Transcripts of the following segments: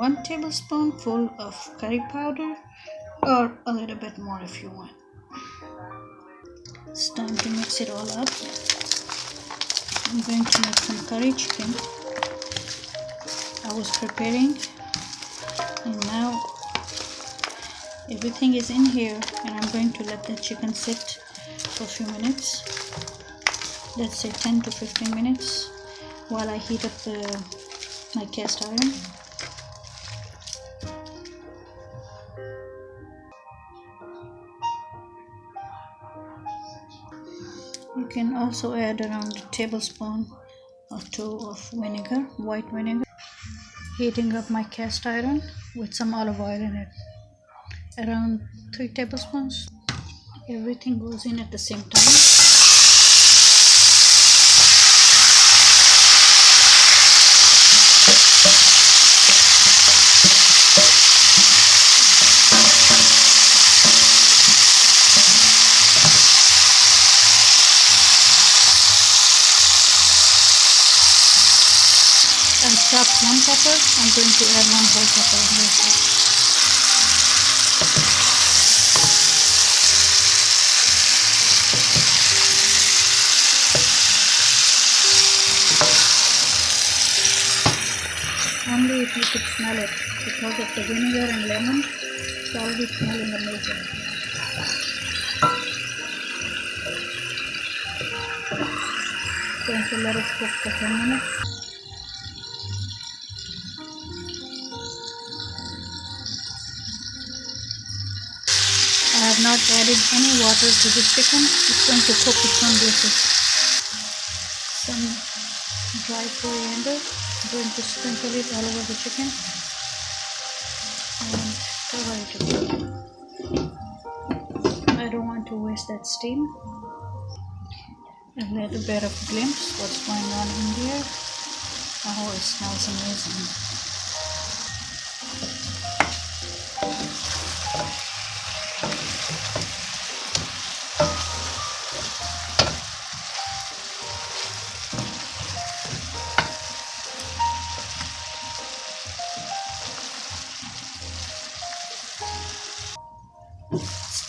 1 tablespoonful of curry powder, or a little bit more if you want. It's time to mix it all up. I'm going to make some curry chicken. I was preparing, and now everything is in here, and I'm going to let the chicken sit for a few minutes. Let's say 10 to 15 minutes while I heat up my cast iron. You can also add around a tablespoon or 2 of vinegar, white vinegar. Heating up my cast iron with some olive oil in it, around 3 tablespoons. Everything goes in at the same time. I chopped 1 pepper. I'm going to add 1 whole pepper in this. Only if you could smell it, because of the vinegar and lemon, it's already smelling amazing. Going to let it cook for 10 minutes. I have not added any water to the chicken. It's going to cook its own basis. Some dry coriander. I'm going to sprinkle it all over the chicken and cover it again. I don't want to waste that steam. A little bit of glimpse what's going on in here. Oh, it smells amazing.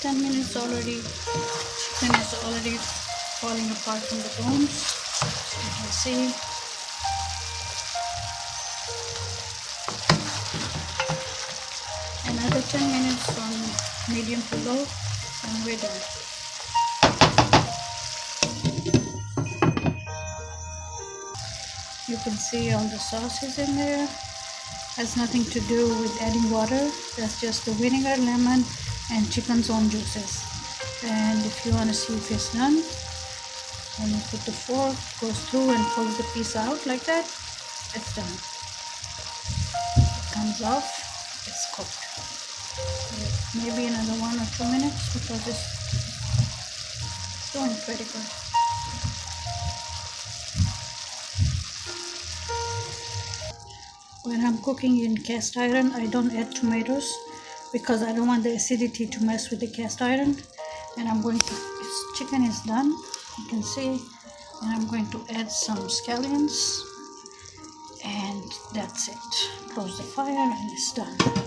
10 minutes already. Chicken is already falling apart from the bones. You can see. Another 10 minutes on medium to low, and we're done. You can see all the sauces in there. Has nothing to do with adding water. That's just the vinegar, lemon, and chicken's own juices. And if you want to see if it's done, when you put the fork, goes through and pulls the piece out like that, it's done. It comes off, it's cooked. Maybe another 1 or 2 minutes, because it's doing pretty good. When I'm cooking in cast iron, I don't add tomatoes because I don't want the acidity to mess with the cast iron. And I'm going to, chicken is done, you can see, and I'm going to add some scallions, and that's it. Close the fire and it's done.